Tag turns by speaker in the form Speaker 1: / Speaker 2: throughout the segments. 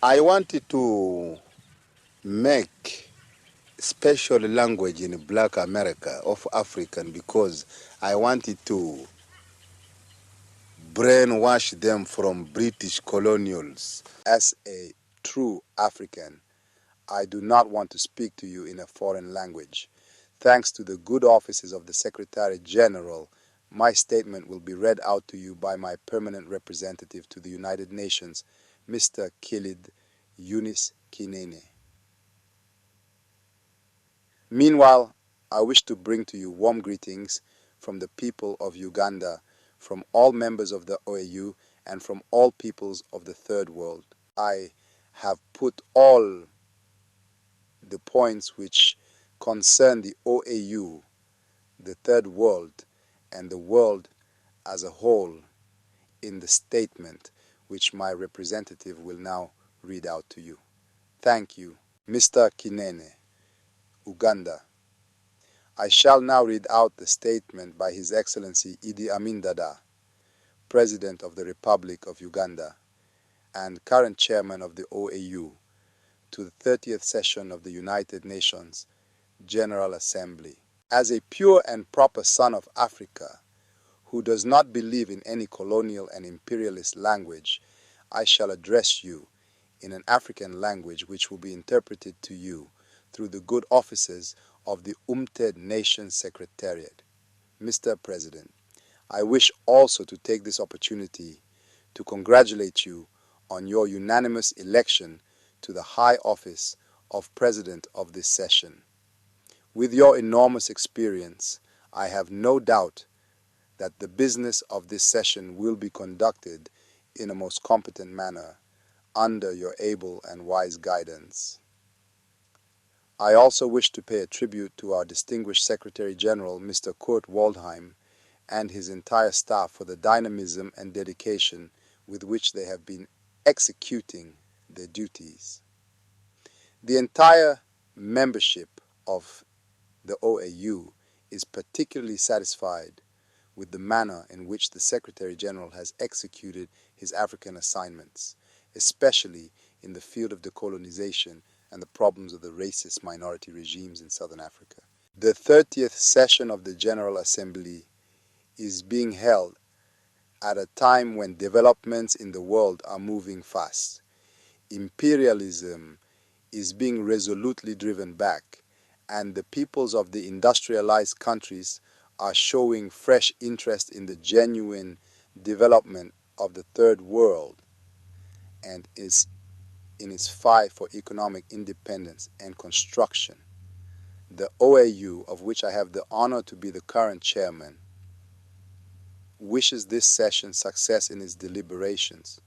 Speaker 1: I wanted to make special language in Black America of African because I wanted to brainwash them from British colonials. As a true African, I do not want to speak to you in a foreign language. Thanks to the good offices of the Secretary General, my statement will be read out to you by my permanent representative to the United Nations, Mr. Khalid Yunis Kinene. Meanwhile, I wish to bring to you warm greetings from the people of Uganda, from all members of the OAU, and from all peoples of the Third World. I have put all the points which concern the OAU, the Third World, and the world as a whole in the statement which my representative will now read out to you. Thank you. Mr. Kinene, Uganda. I shall now read out the statement by His Excellency Idi Amin Dada, President of the Republic of Uganda and current Chairman of the OAU, to the 30th session of the United Nations General Assembly. As a pure and proper son of Africa, who does not believe in any colonial and imperialist language, I shall address you in an African language which will be interpreted to you through the good offices of the United Nations Secretariat. Mr. President, I wish also to take this opportunity to congratulate you on your unanimous election to the high office of President of this session. With your enormous experience, I have no doubt that the business of this session will be conducted in a most competent manner under your able and wise guidance. I also wish to pay a tribute to our distinguished Secretary General, Mr. Kurt Waldheim, and his entire staff for the dynamism and dedication with which they have been executing their duties. The entire membership of the OAU is particularly satisfied with the manner in which the Secretary General has executed his African assignments, especially in the field of decolonization and the problems of the racist minority regimes in Southern Africa. The 30th session of the General Assembly is being held at a time when developments in the world are moving fast. Imperialism is being resolutely driven back, and the peoples of the industrialized countries are showing fresh interest in the genuine development of the Third World and is in its fight for economic independence and construction. The OAU, of which I have the honor to be the current chairman, wishes this session success in its deliberations,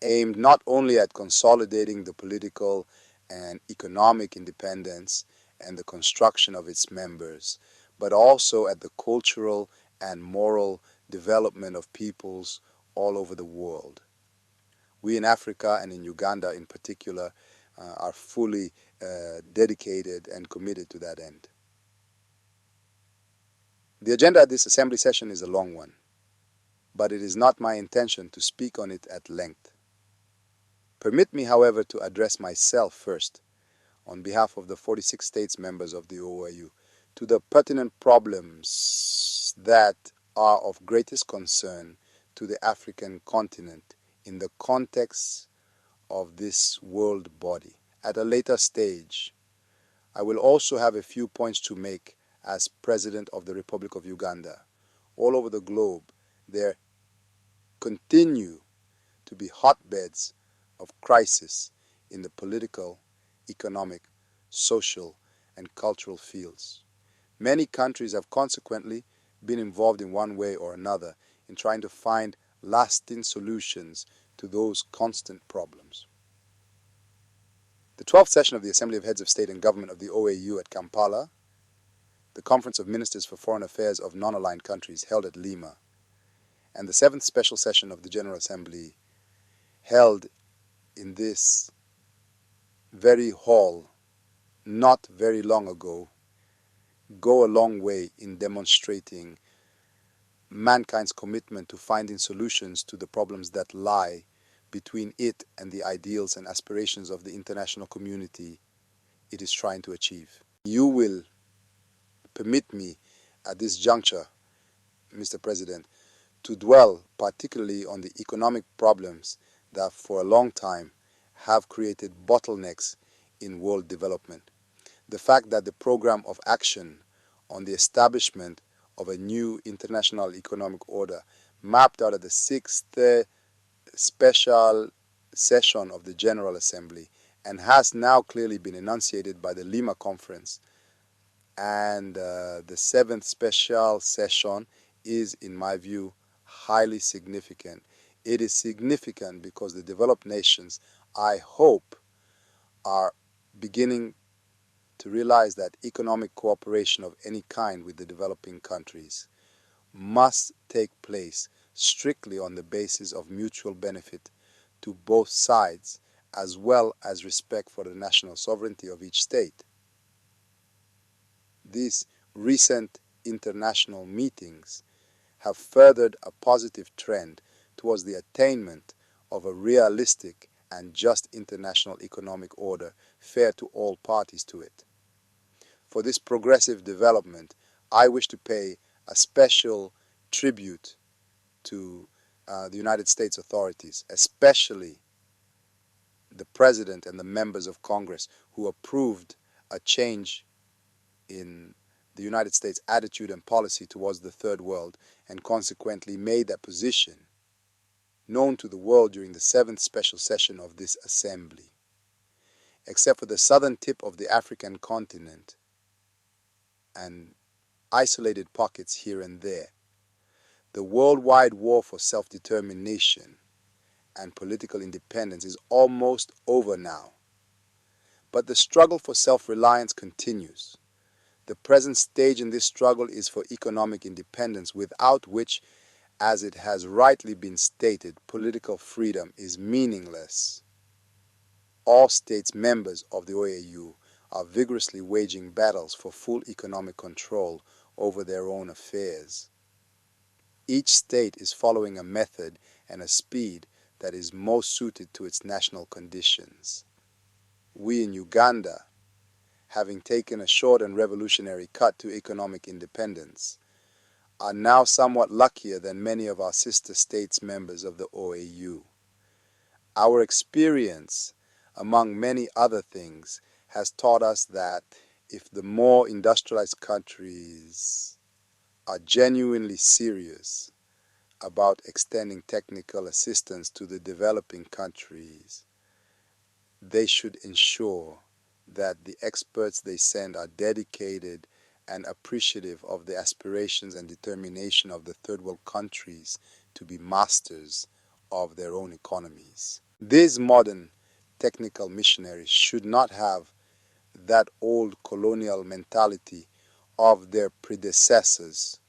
Speaker 1: aimed not only at consolidating the political and economic independence and the construction of its members, but also at the cultural and moral development of peoples all over the world. We in Africa and in Uganda in particular are fully dedicated and committed to that end. The agenda of this assembly session is a long one, but it is not my intention to speak on it at length. Permit me, however, to address myself first, on behalf of the 46 states members of the OAU, to the pertinent problems that are of greatest concern to the African continent in the context of this world body. At a later stage, I will also have a few points to make as President of the Republic of Uganda. All over the globe, there continue to be hotbeds of crisis in the political, economic, social, and cultural fields. Many countries have consequently been involved in one way or another in trying to find lasting solutions to those constant problems. The 12th session of the Assembly of Heads of State and Government of the OAU at Kampala, the Conference of Ministers for Foreign Affairs of non-aligned countries held at Lima, and the 7th special session of the General Assembly held in this very hall not very long ago go a long way in demonstrating mankind's commitment to finding solutions to the problems that lie between it and the ideals and aspirations of the international community it is trying to achieve. You will permit me at this juncture, Mr. President, to dwell particularly on the economic problems that for a long time have created bottlenecks in world development. The fact that the program of action on the establishment of a new international economic order mapped out of the sixth special session of the General Assembly and has now clearly been enunciated by the Lima Conference and the seventh special session is, in my view, highly significant. It is significant because the developed nations, I hope, are beginning to realize that economic cooperation of any kind with the developing countries must take place strictly on the basis of mutual benefit to both sides, as well as respect for the national sovereignty of each state. These recent international meetings have furthered a positive trend towards the attainment of a realistic and just international economic order fair to all parties to it. For this progressive development, I wish to pay a special tribute to the United States authorities, especially the President and the members of Congress who approved a change in the United States' attitude and policy towards the Third World and consequently made that position known to the world during the seventh special session of this assembly. Except for the southern tip of the African continent and isolated pockets here and there, the worldwide war for self-determination and political independence is almost over now. But the struggle for self-reliance continues. The present stage in this struggle is for economic independence, without which, as it has rightly been stated, political freedom is meaningless. All states members of the OAU are vigorously waging battles for full economic control over their own affairs. Each state is following a method and a speed that is most suited to its national conditions. We in Uganda, having taken a short and revolutionary cut to economic independence, are now somewhat luckier than many of our sister states members of the OAU. Our experience, among many other things, has taught us that if the more industrialized countries are genuinely serious about extending technical assistance to the developing countries, they should ensure that the experts they send are dedicated and appreciative of the aspirations and determination of the third world countries to be masters of their own economies. These modern technical missionaries should not have that old colonial mentality of their predecessors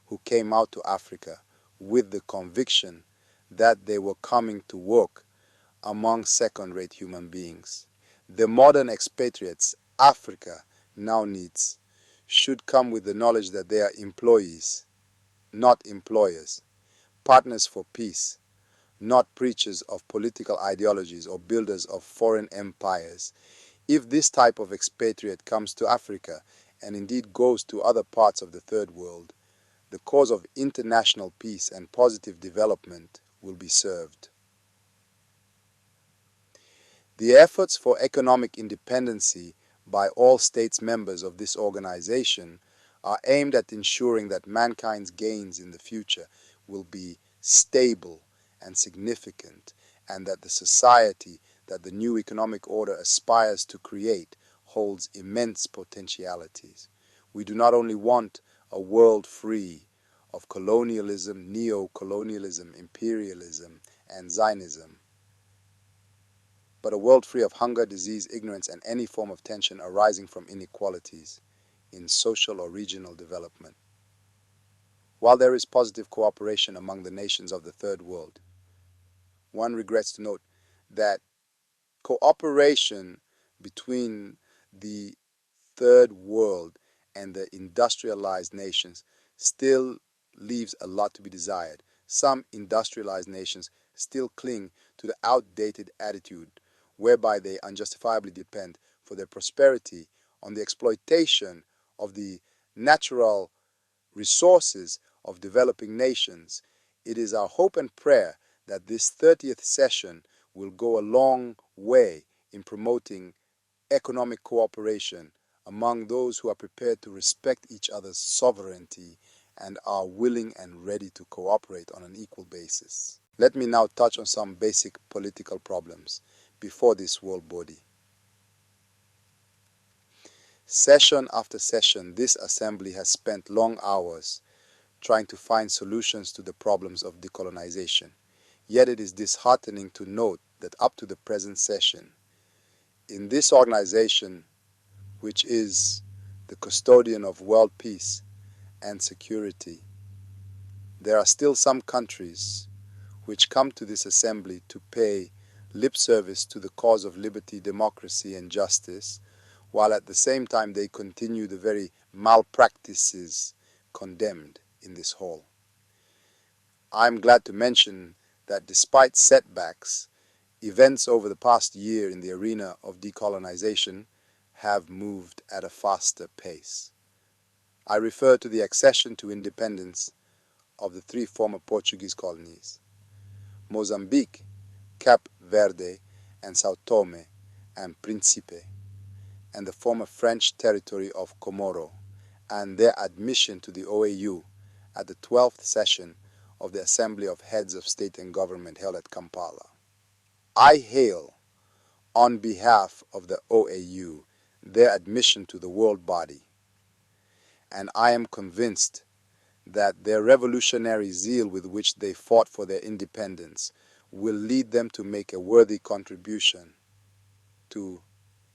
Speaker 1: who came out to Africa with the conviction that they were coming to work among second-rate human beings. The modern expatriates Africa now needs should come with the knowledge that they are employees, not employers, partners for peace, not preachers of political ideologies or builders of foreign empires. If this type of expatriate comes to Africa and indeed goes to other parts of the third world, the cause of international peace and positive development will be served. The efforts for economic independency by all states members of this organization are aimed at ensuring that mankind's gains in the future will be stable and significant, and that the society that the new economic order aspires to create holds immense potentialities. We do not only want a world free of colonialism, neo-colonialism, imperialism, and Zionism, but a world free of hunger, disease, ignorance, and any form of tension arising from inequalities in social or regional development. While there is positive cooperation among the nations of the third world, one regrets to note that cooperation between the third world and the industrialized nations still leaves a lot to be desired. Some industrialized nations still cling to the outdated attitude whereby they unjustifiably depend for their prosperity on the exploitation of the natural resources of developing nations. It is our hope and prayer that this 30th session will go a long way in promoting economic cooperation among those who are prepared to respect each other's sovereignty and are willing and ready to cooperate on an equal basis. Let me now touch on some basic political problems before this world body. Session after session, this assembly has spent long hours trying to find solutions to the problems of decolonization. Yet it is disheartening to note that up to the present session, in this organization, which is the custodian of world peace and security, there are still some countries which come to this assembly to pay lip service to the cause of liberty, democracy, and justice, while at the same time they continue the very malpractices condemned in this hall. I'm glad to mention that despite setbacks, events over the past year in the arena of decolonization have moved at a faster pace. I refer to the accession to independence of the three former Portuguese colonies, Mozambique, Cape Verde, and Sao Tome and Principe, and the former French territory of Comoro, and their admission to the OAU at the 12th session of the Assembly of Heads of State and Government held at Kampala. I hail, on behalf of the OAU, their admission to the world body, and I am convinced that their revolutionary zeal with which they fought for their independence will lead them to make a worthy contribution to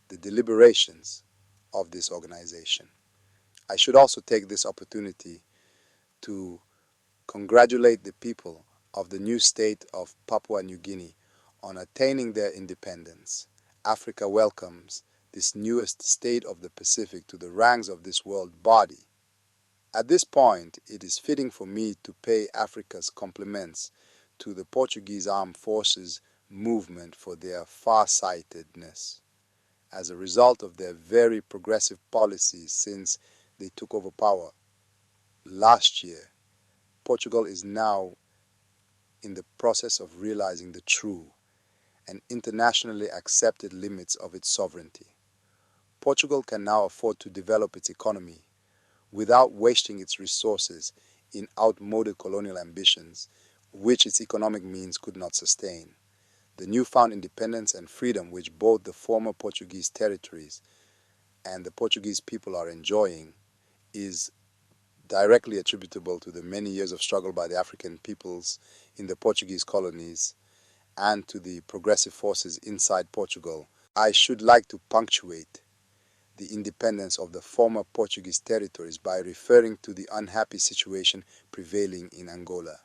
Speaker 1: the deliberations of this organization. I should also take this opportunity to congratulate the people of the new state of Papua New Guinea on attaining their independence. Africa welcomes this newest state of the Pacific to the ranks of this world body. At this point, it is fitting for me to pay Africa's compliments to the Portuguese Armed Forces movement for their far-sightedness. As a result of their very progressive policies since they took over power last year, Portugal is now in the process of realizing the true and internationally accepted limits of its sovereignty. Portugal can now afford to develop its economy without wasting its resources in outmoded colonial ambitions, which its economic means could not sustain. The newfound independence and freedom which both the former Portuguese territories and the Portuguese people are enjoying is directly attributable to the many years of struggle by the African peoples in the Portuguese colonies and to the progressive forces inside Portugal. I should like to punctuate the independence of the former Portuguese territories by referring to the unhappy situation prevailing in Angola.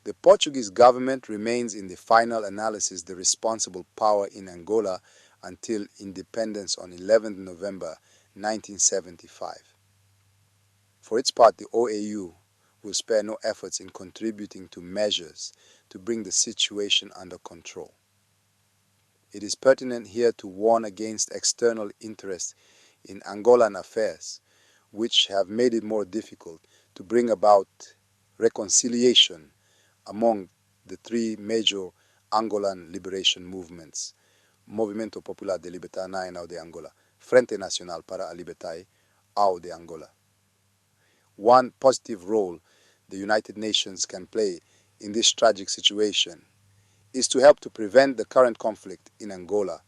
Speaker 1: The Portuguese government remains in the final analysis the responsible power in Angola until independence on 11 November 1975. For its part, the OAU will spare no efforts in contributing to measures to bring the situation under control. It is pertinent here to warn against external interests in Angolan affairs, which have made it more difficult to bring about reconciliation among the three major Angolan liberation movements: Movimento Popular de Libertação de Angola, Frente Nacional para a Libertação de Angola. One positive role the United Nations can play in this tragic situation is to help to prevent the current conflict in Angola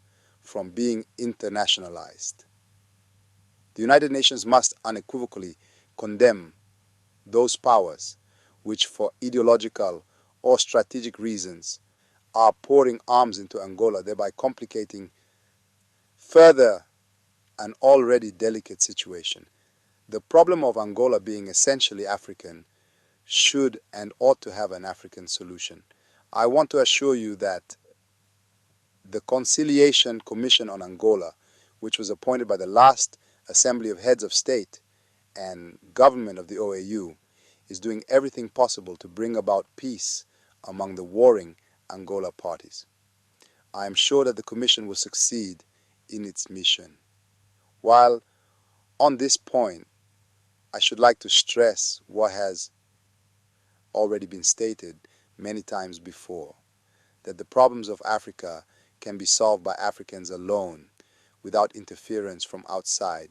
Speaker 1: from being internationalized. The United Nations must unequivocally condemn those powers which, for ideological or strategic reasons, are pouring arms into Angola, thereby complicating further an already delicate situation. The problem of Angola being essentially African should and ought to have an African solution. I want to assure you that the Conciliation Commission on Angola, which was appointed by the last Assembly of Heads of State and Government of the OAU, is doing everything possible to bring about peace among the warring Angola parties. I am sure that the Commission will succeed in its mission. While on this point, I should like to stress what has already been stated many times before, that the problems of Africa can be solved by Africans alone without interference from outside.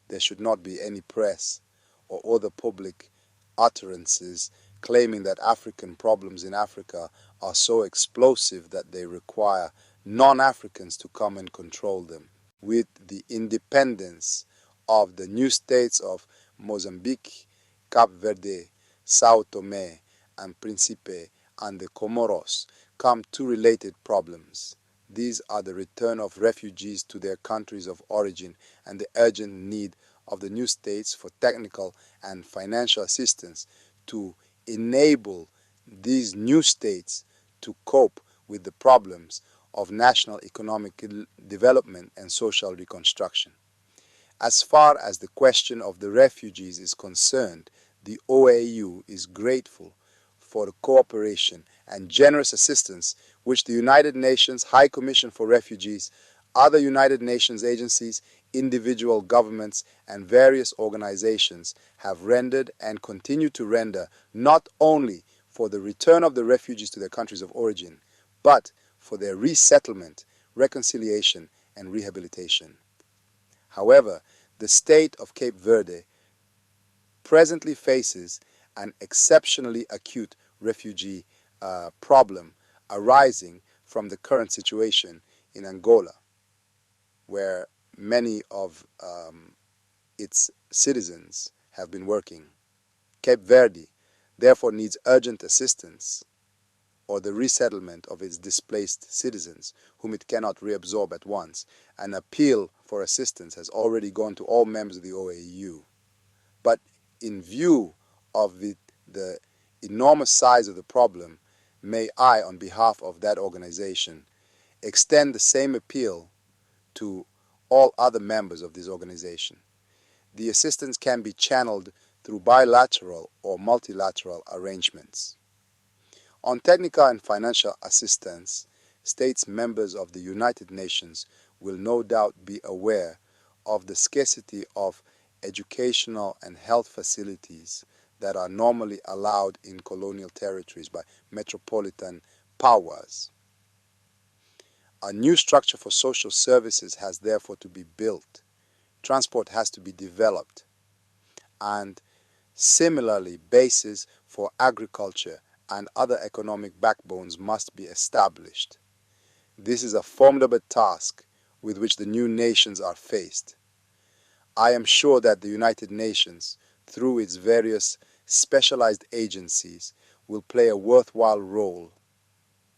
Speaker 1: There should not be any press or other public utterances claiming that African problems in Africa are so explosive that they require non-Africans to come and control them. With the independence of the new states of Mozambique, Cape Verde, Sao Tome and Principe, and the Comoros come two related problems. These are the return of refugees to their countries of origin and the urgent need of the new states for technical and financial assistance to enable these new states to cope with the problems of national economic development and social reconstruction. As far as the question of the refugees is concerned, the OAU is grateful for the cooperation and generous assistance which the United Nations High Commission for Refugees, other United Nations agencies, individual governments, and various organizations have rendered and continue to render, not only for the return of the refugees to their countries of origin, but for their resettlement, reconciliation, and rehabilitation. However, the state of Cape Verde presently faces an exceptionally acute refugee problem arising from the current situation in Angola, where many of its citizens have been working. Cape Verde therefore needs urgent assistance or the resettlement of its displaced citizens, whom it cannot reabsorb at once. An appeal for assistance has already gone to all members of the OAU. But in view of the enormous size of the problem, may I, on behalf of that organization, extend the same appeal to all other members of this organization. The assistance can be channeled through bilateral or multilateral arrangements. On technical and financial assistance, states members of the United Nations will no doubt be aware of the scarcity of educational and health facilities that are normally allowed in colonial territories by metropolitan powers. A new structure for social services has therefore to be built. Transport has to be developed, and similarly, bases for agriculture and other economic backbones must be established. This is a formidable task with which the new nations are faced. I am sure that the United Nations, through its various specialized agencies, will play a worthwhile role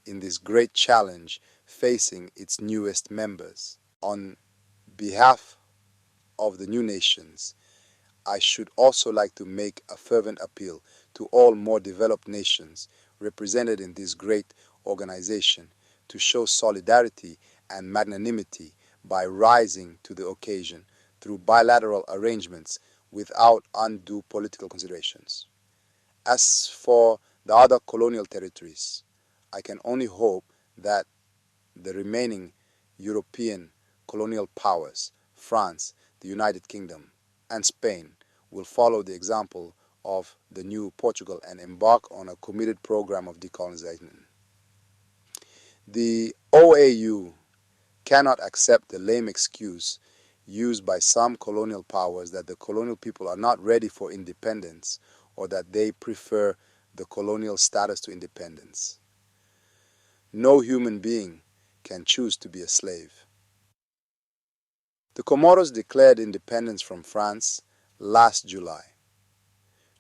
Speaker 1: in this great challenge facing its newest members. On behalf of the new nations, I should also like to make a fervent appeal to all more developed nations represented in this great organization to show solidarity and magnanimity by rising to the occasion through bilateral arrangements without undue political considerations. As for the other colonial territories, I can only hope that the remaining European colonial powers, France, the United Kingdom, and Spain, will follow the example of the new Portugal and embark on a committed program of decolonization. The OAU cannot accept the lame excuse used by some colonial powers that the colonial people are not ready for independence or that they prefer the colonial status to independence. No human being can choose to be a slave. The Comoros declared independence from France last July.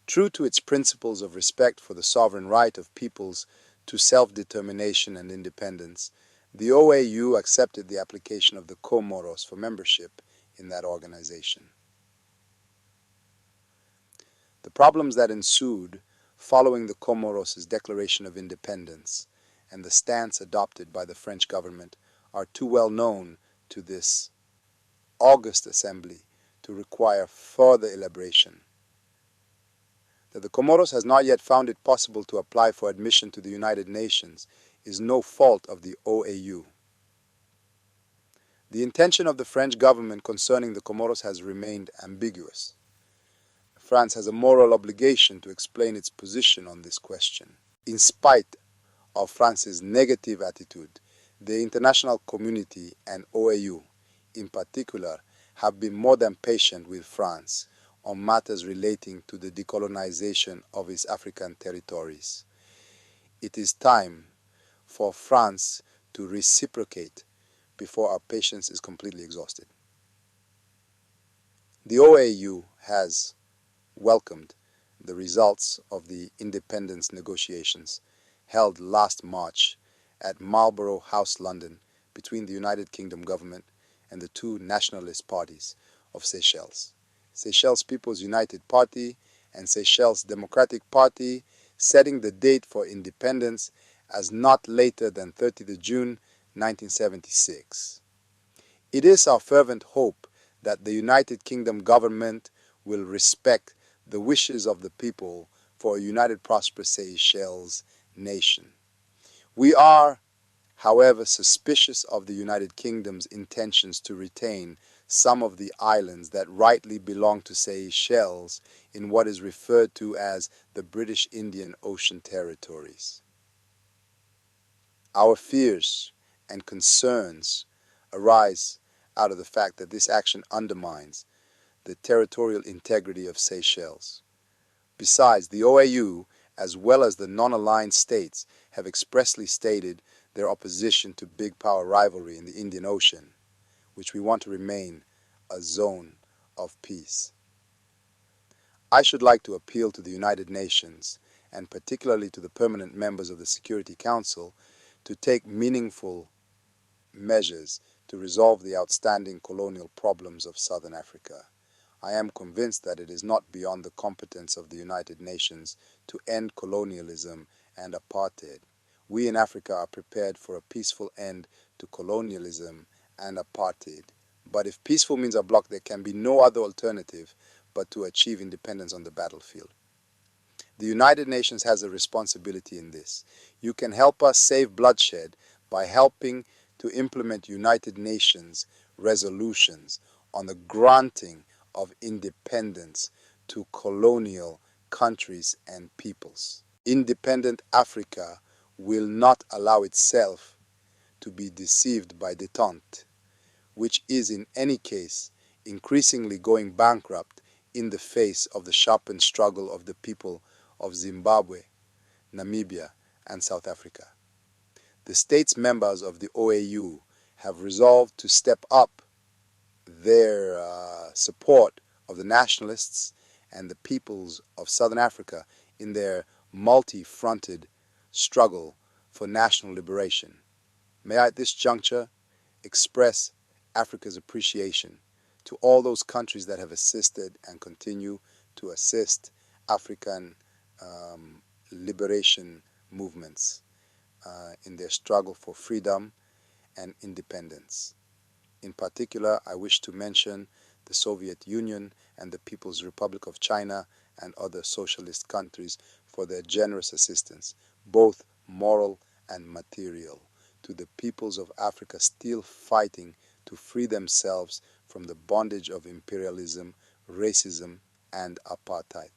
Speaker 1: True to its principles of respect for the sovereign right of peoples to self-determination and independence, the OAU accepted the application of the Comoros for membership in that organization. The problems that ensued following the Comoros' declaration of independence and the stance adopted by the French government are too well known to this august assembly to require further elaboration. That the Comoros has not yet found it possible to apply for admission to the United Nations is no fault of the OAU. The intention of the French government concerning the Comoros has remained ambiguous. France has a moral obligation to explain its position on this question. In spite of France's negative attitude, the international community and OAU, in particular, have been more than patient with France on matters relating to the decolonization of its African territories. It is time for France to reciprocate before our patience is completely exhausted. The OAU has welcomed the results of the independence negotiations held last March at Marlborough House, London, between the United Kingdom government and the two nationalist parties of Seychelles, Seychelles People's United Party and Seychelles Democratic Party, setting the date for independence as not later than 30th June 1976. It is our fervent hope that the United Kingdom government will respect the wishes of the people for a united, prosperous Seychelles nation. We are, however, suspicious of the United Kingdom's intentions to retain some of the islands that rightly belong to Seychelles in what is referred to as the British Indian Ocean territories. Our fears and concerns arise out of the fact that this action undermines the territorial integrity of Seychelles. Besides, the OAU, as well as the non-aligned states, have expressly stated their opposition to big power rivalry in the Indian Ocean, which we want to remain a zone of peace. I should like to appeal to the United Nations, and particularly to the permanent members of the Security Council, to take meaningful measures to resolve the outstanding colonial problems of Southern Africa. I am convinced that it is not beyond the competence of the United Nations to end colonialism and apartheid. We in Africa are prepared for a peaceful end to colonialism and apartheid. But if peaceful means a block, there can be no other alternative but to achieve independence on the battlefield. The United Nations has a responsibility in this. You can help us save bloodshed by helping to implement United Nations resolutions on the granting of independence to colonial countries and peoples. Independent Africa will not allow itself to be deceived by détente, which is in any case increasingly going bankrupt in the face of the sharpened struggle of the people of Zimbabwe, Namibia, and South Africa. The states members of the OAU have resolved to step up their support of the nationalists and the peoples of Southern Africa in their multi-fronted struggle for national liberation. May I at this juncture express Africa's appreciation to all those countries that have assisted and continue to assist African liberation movements in their struggle for freedom and independence. In particular, I wish to mention the Soviet Union and the People's Republic of China and other socialist countries for their generous assistance, both moral and material, to the peoples of Africa still fighting to free themselves from the bondage of imperialism, racism, and apartheid.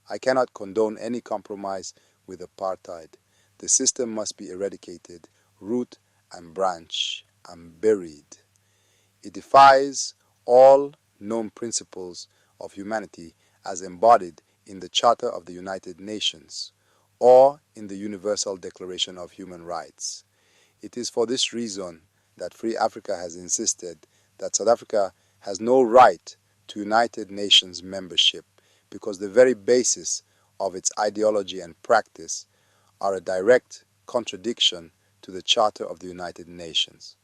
Speaker 1: I cannot condone any compromise with apartheid. The system must be eradicated, root and branch, and buried. It defies all known principles of humanity as embodied in the Charter of the United Nations or in the Universal Declaration of Human Rights. It is for this reason that Free Africa has insisted that South Africa has no right to United Nations membership because the very basis of its ideology and practice are a direct contradiction to the Charter of the United Nations.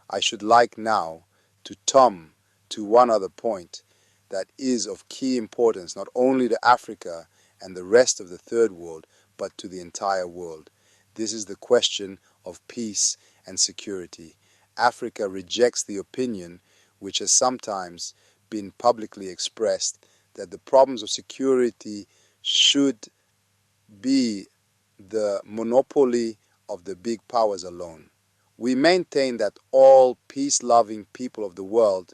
Speaker 1: I should like now to come to one other point that is of key importance not only to Africa and the rest of the Third World, but to the entire world. This is the question of peace and security. Africa rejects the opinion, which has sometimes been publicly expressed, that the problems of security should be the monopoly of the big powers alone. We maintain that all peace-loving people of the world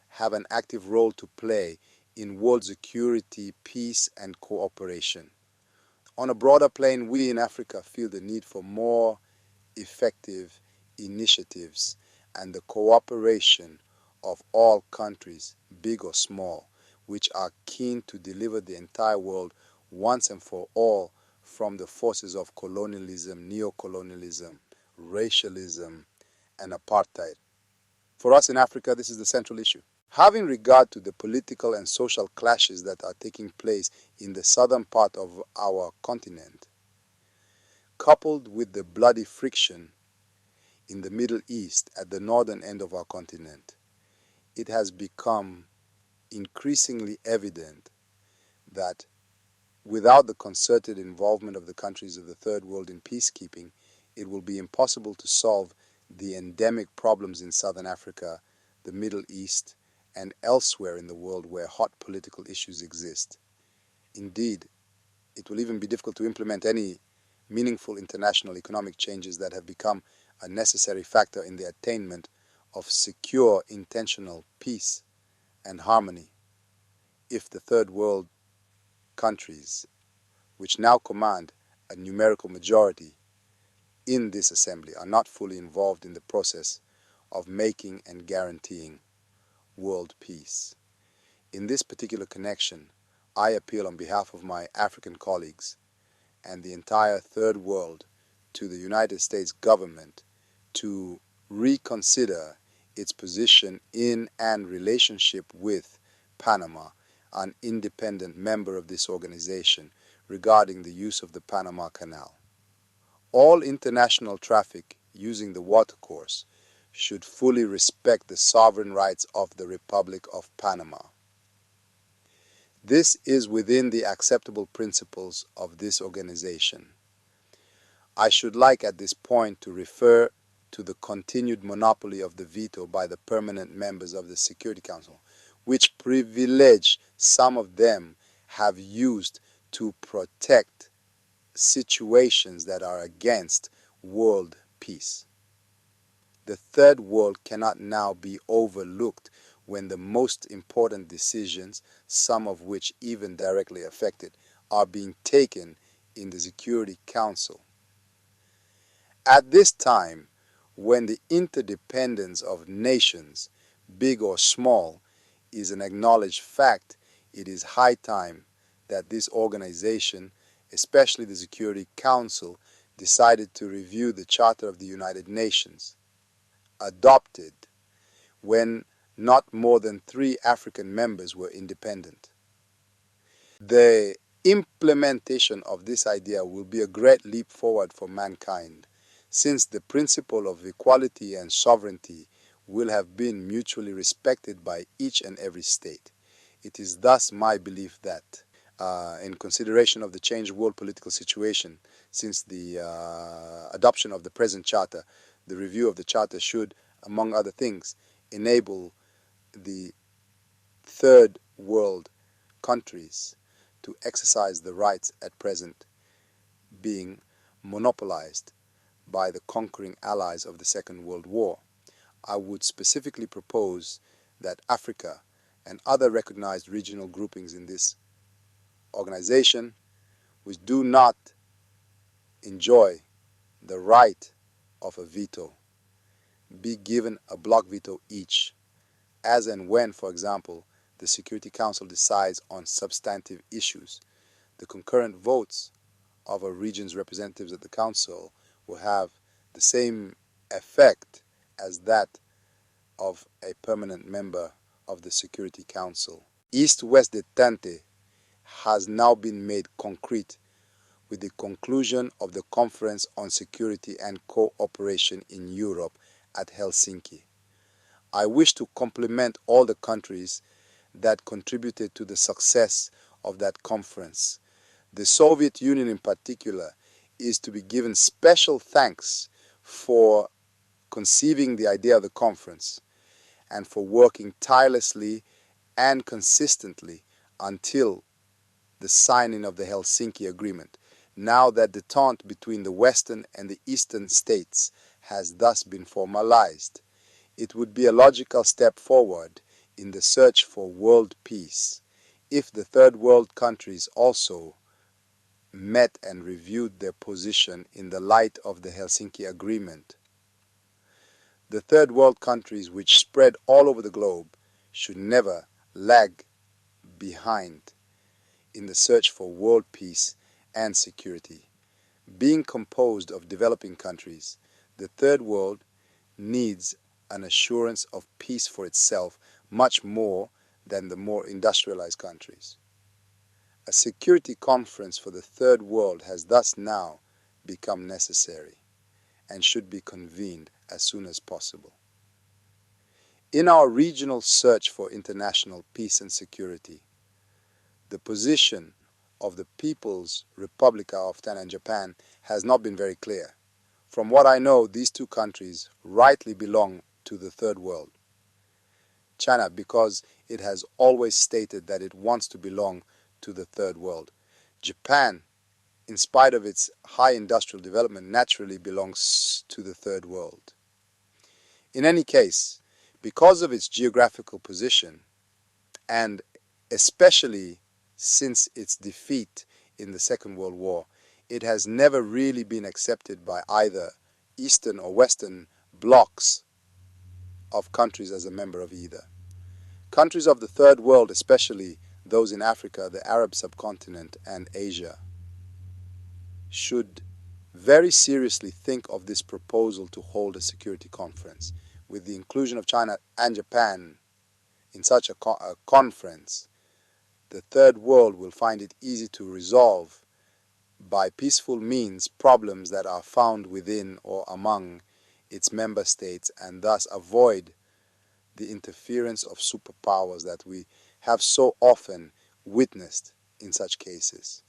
Speaker 1: have an active role to play in world security, peace, and cooperation. On a broader plane, we in Africa feel the need for more effective initiatives and the cooperation of all countries, big or small, which are keen to deliver the entire world once and for all from the forces of colonialism, neo-colonialism, racialism, and apartheid. For us in Africa, this is the central issue. Having regard to the political and social clashes that are taking place in the southern part of our continent, coupled with the bloody friction in the Middle East at the northern end of our continent, it has become increasingly evident that without the concerted involvement of the countries of the Third World in peacekeeping, it will be impossible to solve the endemic problems in Southern Africa, the Middle East, and elsewhere in the world where hot political issues exist. Indeed, it will even be difficult to implement any meaningful international economic changes that have become a necessary factor in the attainment of secure, intentional peace and harmony if the Third World countries, which now command a numerical majority in this assembly, are not fully involved in the process of making and guaranteeing world peace. In this particular connection, I appeal on behalf of my African colleagues and the entire Third World to the United States government to reconsider its position in and relationship with Panama, an independent member of this organization, regarding the use of the Panama Canal. All international traffic using the watercourse should fully respect the sovereign rights of the Republic of Panama. This is within the acceptable principles of this organization. I should like at this point to refer to the continued monopoly of the veto by the permanent members of the Security Council, which privilege some of them have used to protect situations that are against world peace. The Third World cannot now be overlooked when the most important decisions, some of which even directly affected, are being taken in the Security Council. At this time, when the interdependence of nations, big or small, is an acknowledged fact, it is high time that this organization, especially the Security Council, decided to review the Charter of the United Nations, adopted when not more than 3 African members were independent. The implementation of this idea will be a great leap forward for mankind, since the principle of equality and sovereignty will have been mutually respected by each and every state. It is thus my belief that, in consideration of the changed world political situation since the adoption of the present charter, the review of the charter should, among other things, enable the Third World countries to exercise the rights at present being monopolized by the conquering allies of the Second World War. I would specifically propose that Africa and other recognized regional groupings in this organization, which do not enjoy the right of a veto, be given a block veto each, as and when, for example, the Security Council decides on substantive issues. The concurrent votes of a region's representatives at the Council will have the same effect as that of a permanent member of the Security Council. East-West detente has now been made concrete with the conclusion of the Conference on Security and Cooperation in Europe at Helsinki. I wish to compliment all the countries that contributed to the success of that conference. The Soviet Union in particular is to be given special thanks for conceiving the idea of the conference and for working tirelessly and consistently until the signing of the Helsinki Agreement. Now that détente between the Western and the Eastern states has thus been formalized, it would be a logical step forward in the search for world peace if the Third World countries also met and reviewed their position in the light of the Helsinki Agreement. The Third World countries, which spread all over the globe, should never lag behind in the search for world peace and security. Being composed of developing countries, the Third World needs an assurance of peace for itself much more than the more industrialized countries. A security conference for the Third World has thus now become necessary and should be convened as soon as possible. In our regional search for international peace and security, the position of the People's Republic of China and Japan has not been very clear. From what I know, these two countries rightly belong to the Third World. China, because it has always stated that it wants to belong to the Third World. Japan, in spite of its high industrial development, naturally belongs to the Third World. In any case, because of its geographical position, and especially since its defeat in the Second World War, it has never really been accepted by either Eastern or Western blocs of countries as a member of either. Countries of the Third World, especially those in Africa, the Arab subcontinent, and Asia, should very seriously think of this proposal to hold a security conference. With the inclusion of China and Japan in such a conference, the Third World will find it easy to resolve by peaceful means problems that are found within or among its member states, and thus avoid the interference of superpowers that we have so often witnessed in such cases.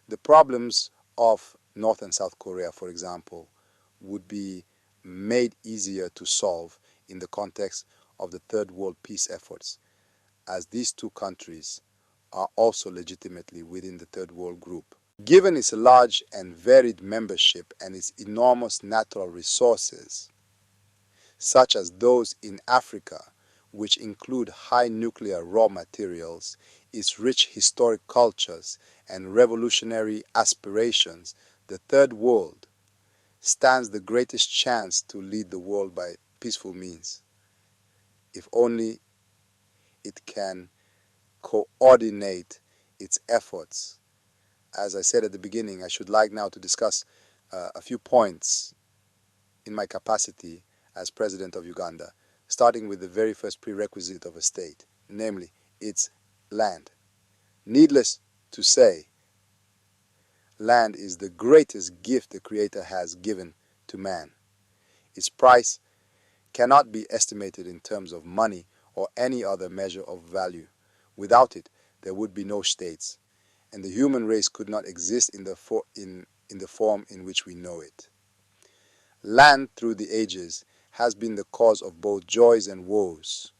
Speaker 1: The problems of North and South Korea, for example, would be made easier to solve in the context of the Third World peace efforts, as these two countries are also legitimately within the Third World group. Given its large and varied membership and its enormous natural resources, such as those in Africa, which include high nuclear raw materials, its rich historic cultures, and revolutionary aspirations, the Third World stands the greatest chance to lead the world by peaceful means, if only it can coordinate its efforts. As I said at the beginning, I should like now to discuss a few points in my capacity as President of Uganda, starting with the very first prerequisite of a state, namely its land. Needless to say, land is the greatest gift the Creator has given to man. Its price cannot be estimated in terms of money or any other measure of value. Without it, there would be no states, and the human race could not exist in the form in which we know it. Land, through the ages, has been the cause of both joys and woes,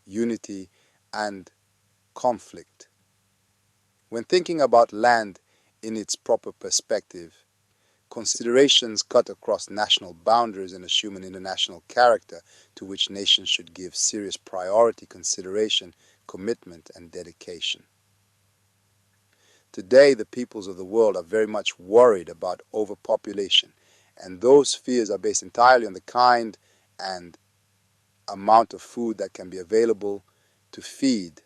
Speaker 1: unity and conflict. When thinking about land in its proper perspective, considerations cut across national boundaries and assume an international character to which nations should give serious priority, consideration, commitment, and dedication. Today, the peoples of the world are very much worried about overpopulation, and those fears are based entirely on the kind and amount of food that can be available to feed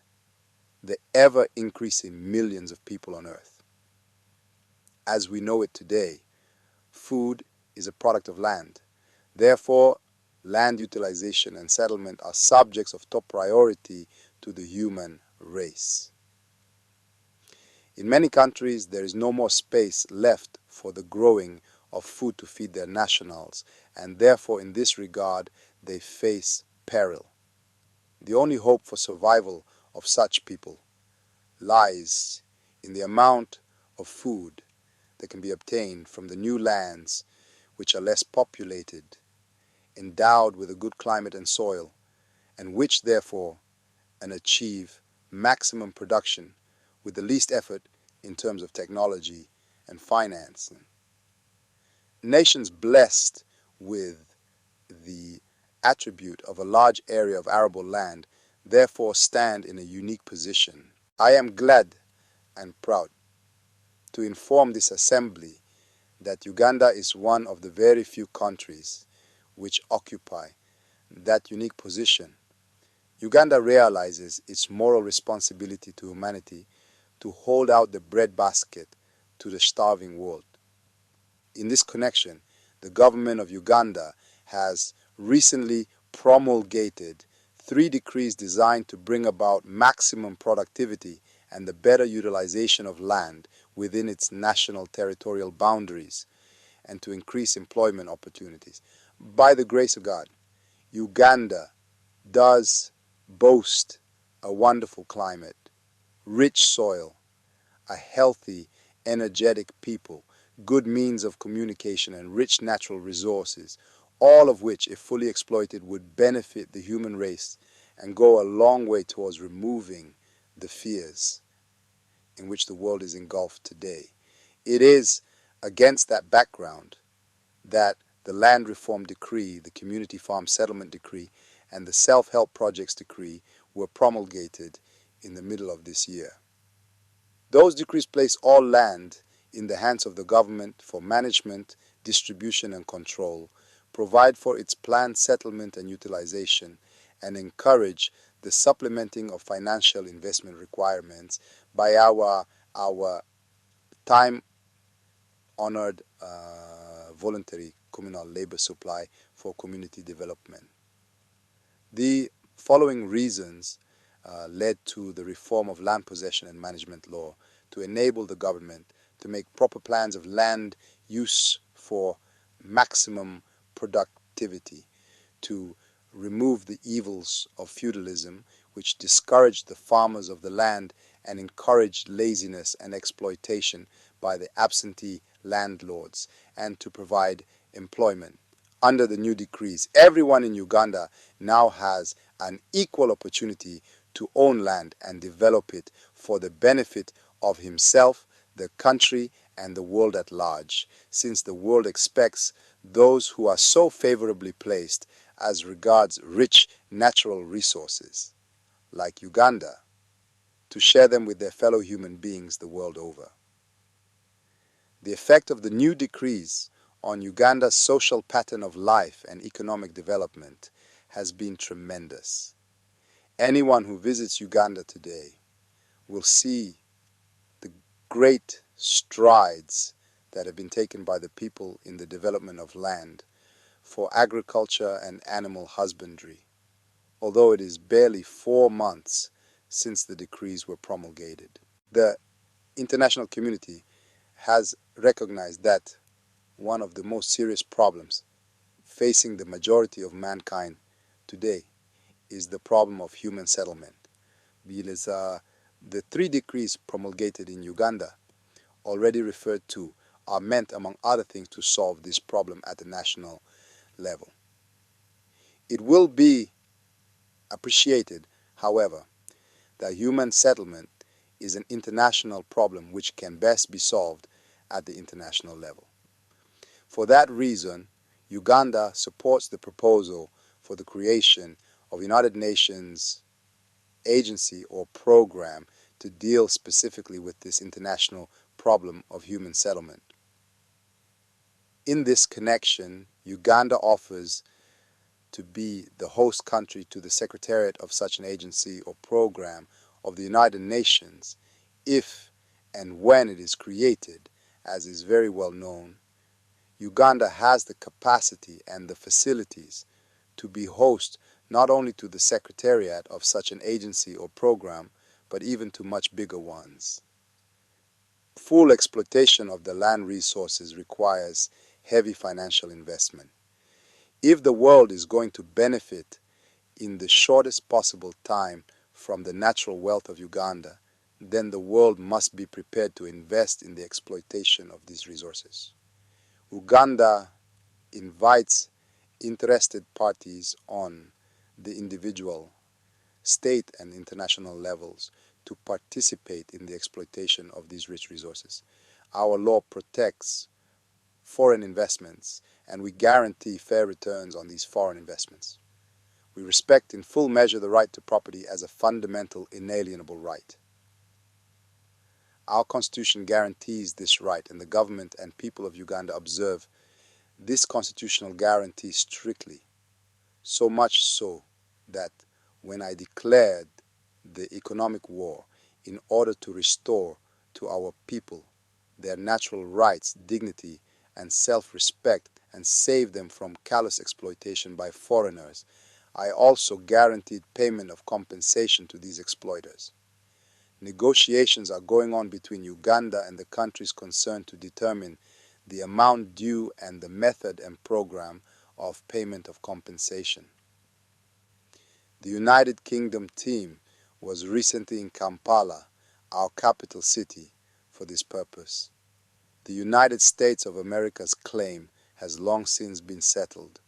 Speaker 1: the ever-increasing millions of people on Earth. As we know it today, food is a product of land. Therefore, land utilization and settlement are subjects of top priority to the human race. In many countries, there is no more space left for the growing of food to feed their nationals, and therefore, in this regard, they face peril. The only hope for survival of such people lies in the amount of food that can be obtained from the new lands which are less populated, endowed with a good climate and soil, and which therefore can achieve maximum production with the least effort in terms of technology and finance. Nations blessed with the attribute of a large area of arable land therefore stand in a unique position. I am glad and proud to inform this assembly that Uganda is one of the very few countries which occupy that unique position. Uganda realizes its moral responsibility to humanity to hold out the breadbasket to the starving world. In this connection, the government of Uganda has recently promulgated 3 decrees designed to bring about maximum productivity and the better utilization of land within its national territorial boundaries and to increase employment opportunities. By the grace of God, Uganda does boast a wonderful climate, rich soil, a healthy, energetic people, good means of communication, and rich natural resources, all of which, if fully exploited, would benefit the human race and go a long way towards removing the fears in which the world is engulfed today. It is against that background that the Land Reform Decree, the Community Farm Settlement Decree, and the Self-Help Projects Decree were promulgated in the middle of this year. Those decrees place all land in the hands of the government for management, distribution, and control, provide for its planned settlement and utilization, and encourage the supplementing of financial investment requirements by our time-honored voluntary communal labor supply for community development. The following reasons led to the reform of land possession and management law to enable the government to make proper plans of land use for maximum productivity, to remove the evils of feudalism, which discouraged the farmers of the land and encouraged laziness and exploitation by the absentee landlords, and to provide employment. Under the new decrees, everyone in Uganda now has an equal opportunity to own land and develop it for the benefit of himself, the country, and the world at large, since the world expects those who are so favorably placed as regards rich natural resources, like Uganda, to share them with their fellow human beings the world over. The effect of the new decrees on Uganda's social pattern of life and economic development has been tremendous. Anyone who visits Uganda today will see the great strides that have been taken by the people in the development of land for agriculture and animal husbandry, although it is barely 4 months since the decrees were promulgated. The international community has recognized that one of the most serious problems facing the majority of mankind today is the problem of human settlement. Because the 3 decrees promulgated in Uganda already referred to are meant, among other things, to solve this problem at the national level. It will be appreciated, however, that human settlement is an international problem which can best be solved at the international level. For that reason, Uganda supports the proposal for the creation of United Nations agency or program to deal specifically with this international problem of human settlement. In this connection, Uganda offers to be the host country to the Secretariat of such an agency or program of the United Nations if and when it is created, as is very well known. Uganda has the capacity and the facilities to be host not only to the Secretariat of such an agency or program, but even to much bigger ones. Full exploitation of the land resources requires heavy financial investment. If the world is going to benefit in the shortest possible time from the natural wealth of Uganda, then the world must be prepared to invest in the exploitation of these resources. Uganda invites interested parties on the individual, state and international levels to participate in the exploitation of these rich resources. Our law protects foreign investments, and we guarantee fair returns on these foreign investments. We respect in full measure the right to property as a fundamental, inalienable right. Our Constitution guarantees this right, and the government and people of Uganda observe this constitutional guarantee strictly, so much so that when I declared the economic war in order to restore to our people their natural rights, dignity, and self-respect, and save them from callous exploitation by foreigners, I also guaranteed payment of compensation to these exploiters. Negotiations are going on between Uganda and the countries concerned to determine the amount due and the method and program of payment of compensation. The United Kingdom team was recently in Kampala, our capital city, for this purpose. The United States of America's claim has long since been settled.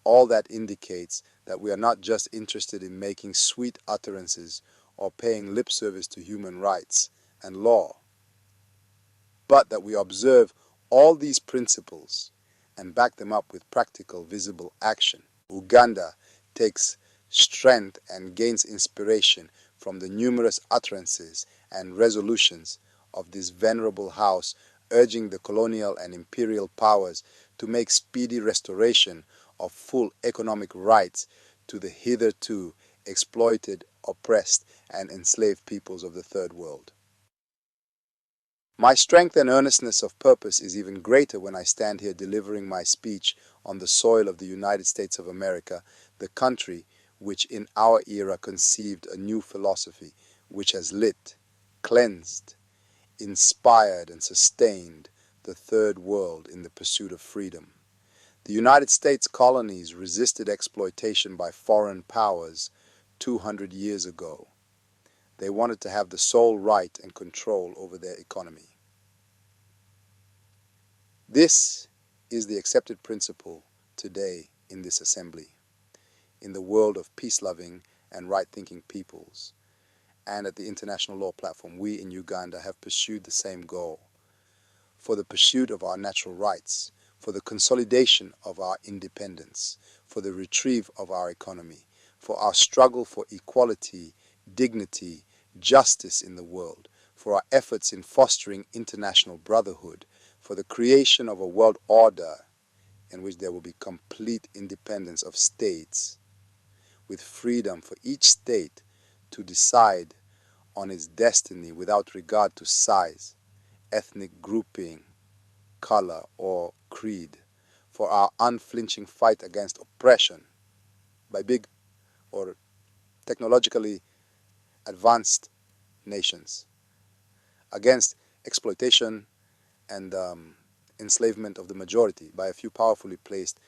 Speaker 1: All that indicates that we are not just interested in making sweet utterances or paying lip service to human rights and law, but that we observe all these principles and back them up with practical, visible action. Uganda takes strength and gains inspiration from the numerous utterances and resolutions of this venerable house, urging the colonial and imperial powers to make speedy restoration of full economic rights to the hitherto exploited, oppressed, and enslaved peoples of the Third World. My strength and earnestness of purpose is even greater when I stand here delivering my speech on the soil of the United States of America, the country which in our era conceived a new philosophy, which has lit, cleansed, inspired, and sustained the Third World in the pursuit of freedom. The United States colonies resisted exploitation by foreign powers 200 years ago. They wanted to have the sole right and control over their economy. This is the accepted principle today in this assembly, in the world of peace-loving and right-thinking peoples. And at the International Law Platform, we in Uganda have pursued the same goal, for the pursuit of our natural rights, for the consolidation of our independence, for the retrieve of our economy, for our struggle for equality, dignity, justice in the world, for our efforts in fostering international brotherhood, for the creation of a world order in which there will be complete independence of states, with freedom for each state to decide on its destiny without regard to size, ethnic grouping, color, or creed, for our unflinching fight against oppression by big or technologically advanced nations, against exploitation and enslavement of the majority by a few powerfully placed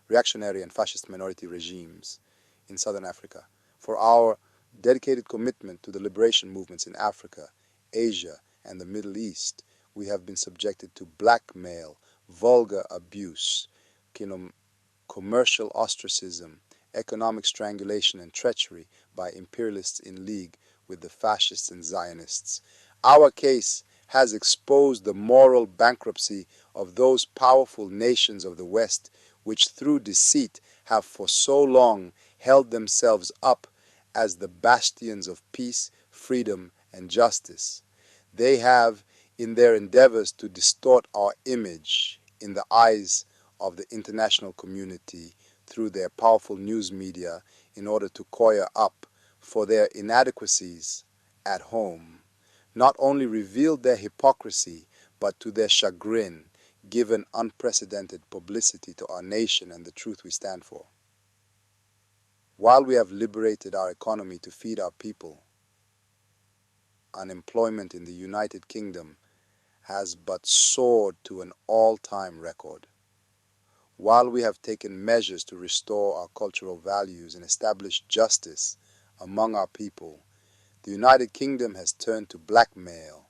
Speaker 1: reactionary and fascist minority regimes in southern Africa, for our dedicated commitment to the liberation movements in Africa, Asia, and the Middle East. We have been subjected to blackmail, vulgar abuse, commercial ostracism, economic strangulation, and treachery by imperialists in league with the fascists and Zionists. Our case has exposed the moral bankruptcy of those powerful nations of the West, which through deceit have for so long held themselves up as the bastions of peace, freedom, and justice. They have, in their endeavors to distort our image in the eyes of the international community through their powerful news media in order to coyer up for their inadequacies at home, not only revealed their hypocrisy, but to their chagrin, given unprecedented publicity to our nation and the truth we stand for. While we have liberated our economy to feed our people, unemployment in the United Kingdom has but soared to an all-time record. While we have taken measures to restore our cultural values and establish justice among our people, the United Kingdom has turned to blackmail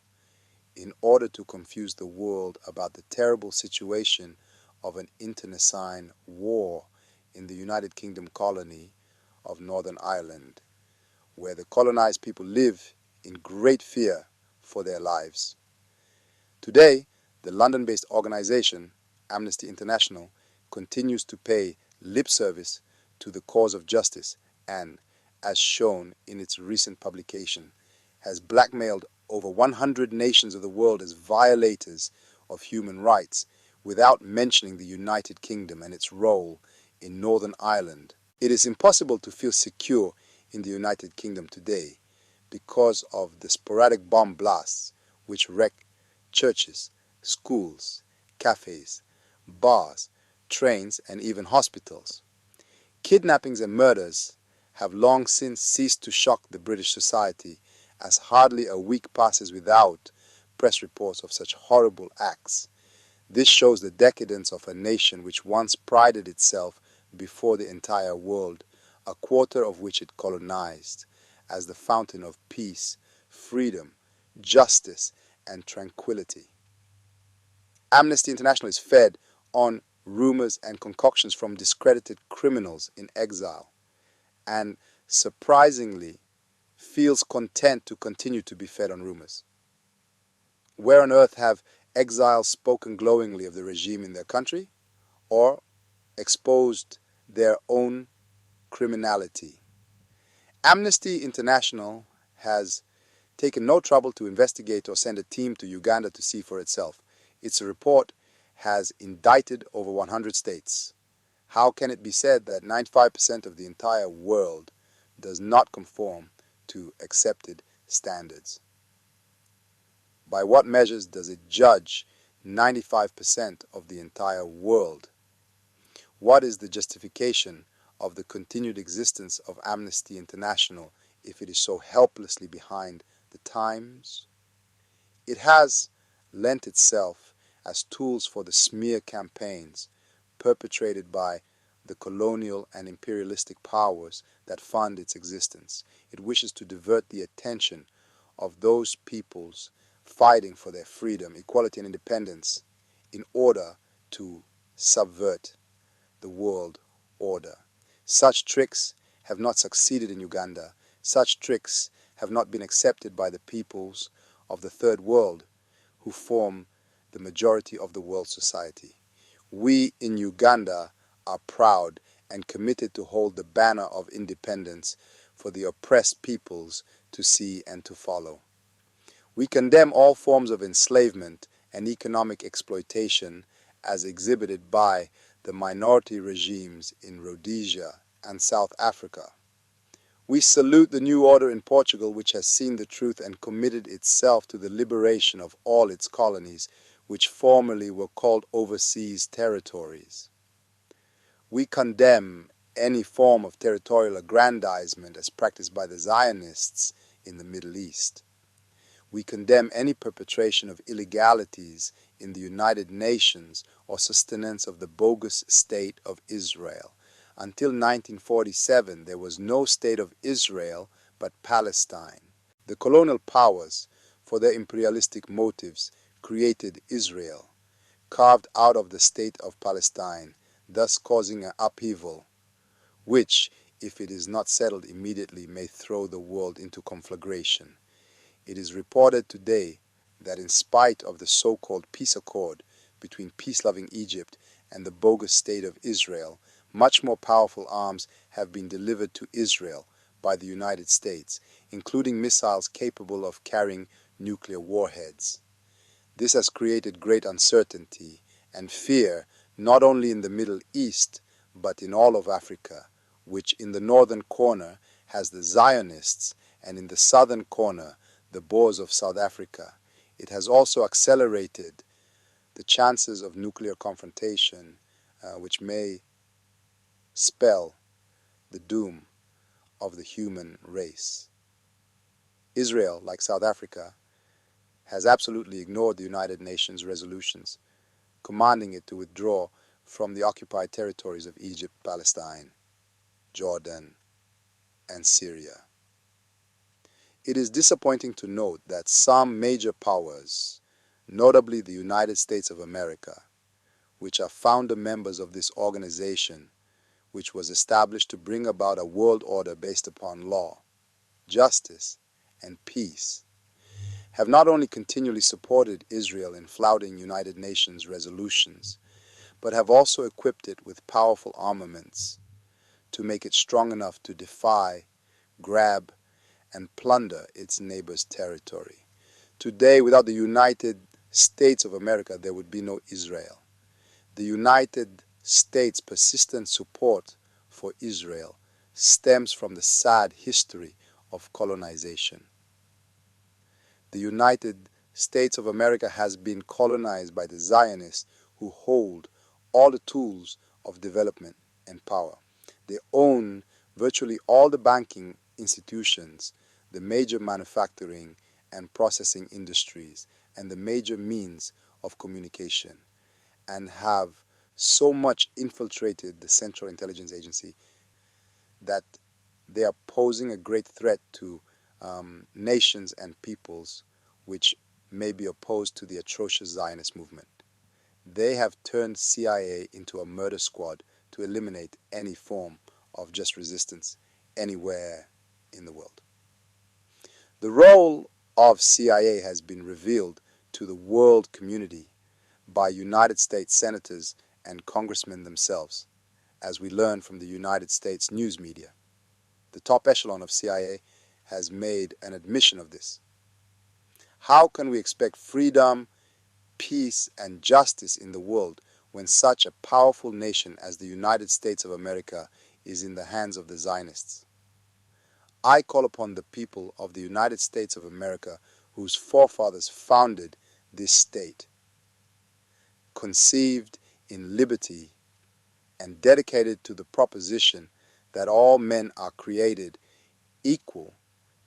Speaker 1: in order to confuse the world about the terrible situation of an internecine war in the United Kingdom colony of Northern Ireland, where the colonized people live in great fear for their lives. Today, the London-based organization, Amnesty International, continues to pay lip service to the cause of justice and, as shown in its recent publication, has blackmailed over 100 nations of the world as violators of human rights without mentioning the United Kingdom and its role in Northern Ireland. It is impossible to feel secure in the United Kingdom today because of the sporadic bomb blasts which wreck churches, schools, cafes, bars, trains, and even hospitals. Kidnappings and murders have long since ceased to shock the British society, as hardly a week passes without press reports of such horrible acts. This shows the decadence of a nation which once prided itself before the entire world, a quarter of which it colonized, as the fountain of peace, freedom, justice, and tranquility. Amnesty International is fed on rumors and concoctions from discredited criminals in exile, and surprisingly feels content to continue to be fed on rumors. Where on earth have exiles spoken glowingly of the regime in their country, or exposed their own criminality? Amnesty International has taken no trouble to investigate or send a team to Uganda to see for itself. Its report has indicted over 100 states. How can it be said that 95% of the entire world does not conform to accepted standards? By what measures does it judge 95% of the entire world? What is the justification of the continued existence of Amnesty International if it is so helplessly behind the times? It has lent itself as tools for the smear campaigns perpetrated by the colonial and imperialistic powers that fund its existence. It wishes to divert the attention of those peoples fighting for their freedom, equality, and independence in order to subvert the world order. Such tricks have not succeeded in Uganda. Such tricks have not been accepted by the peoples of the Third World, who form the majority of the world society. We in Uganda are proud and committed to hold the banner of independence for the oppressed peoples to see and to follow. We condemn all forms of enslavement and economic exploitation as exhibited by the minority regimes in Rhodesia and South Africa. We salute the new order in Portugal, which has seen the truth and committed itself to the liberation of all its colonies, which formerly were called overseas territories. We condemn any form of territorial aggrandizement as practiced by the Zionists in the Middle East. We condemn any perpetration of illegalities in the United Nations or sustenance of the bogus state of Israel. Until 1947, there was no state of Israel but Palestine. The colonial powers, for their imperialistic motives, created Israel, carved out of the state of Palestine, thus causing an upheaval, which, if it is not settled immediately, may throw the world into conflagration. It is reported today that in spite of the so-called peace accord between peace-loving Egypt and the bogus state of Israel, much more powerful arms have been delivered to Israel by the United States, including missiles capable of carrying nuclear warheads. This has created great uncertainty and fear not only in the Middle East but in all of Africa, which in the northern corner has the Zionists and in the southern corner the Boers of South Africa. It has also accelerated the chances of nuclear confrontation, which may spell the doom of the human race. Israel, like South Africa, has absolutely ignored the United Nations resolutions, commanding it to withdraw from the occupied territories of Egypt, Palestine, Jordan, and Syria. It is disappointing to note that some major powers, notably the United States of America, which are founder members of this organization, which was established to bring about a world order based upon law, justice, and peace, have not only continually supported Israel in flouting United Nations resolutions, but have also equipped it with powerful armaments to make it strong enough to defy, grab, and plunder its neighbor's territory. Today, without the United States of America, there would be no Israel. The United States' persistent support for Israel stems from the sad history of colonization. The United States of America has been colonized by the Zionists who hold all the tools of development and power. They own virtually all the banking institutions, the major manufacturing and processing industries, and the major means of communication, and have so much infiltrated the Central Intelligence Agency that they are posing a great threat to nations and peoples which may be opposed to the atrocious Zionist movement. They have turned CIA into a murder squad to eliminate any form of just resistance anywhere in the world. The role of CIA has been revealed to the world community by United States senators and congressmen themselves, as we learn from the United States news media. The top echelon of CIA has made an admission of this. How can we expect freedom, peace, and justice in the world when such a powerful nation as the United States of America is in the hands of the Zionists? I call upon the people of the United States of America, whose forefathers founded this state, conceived in liberty and dedicated to the proposition that all men are created equal,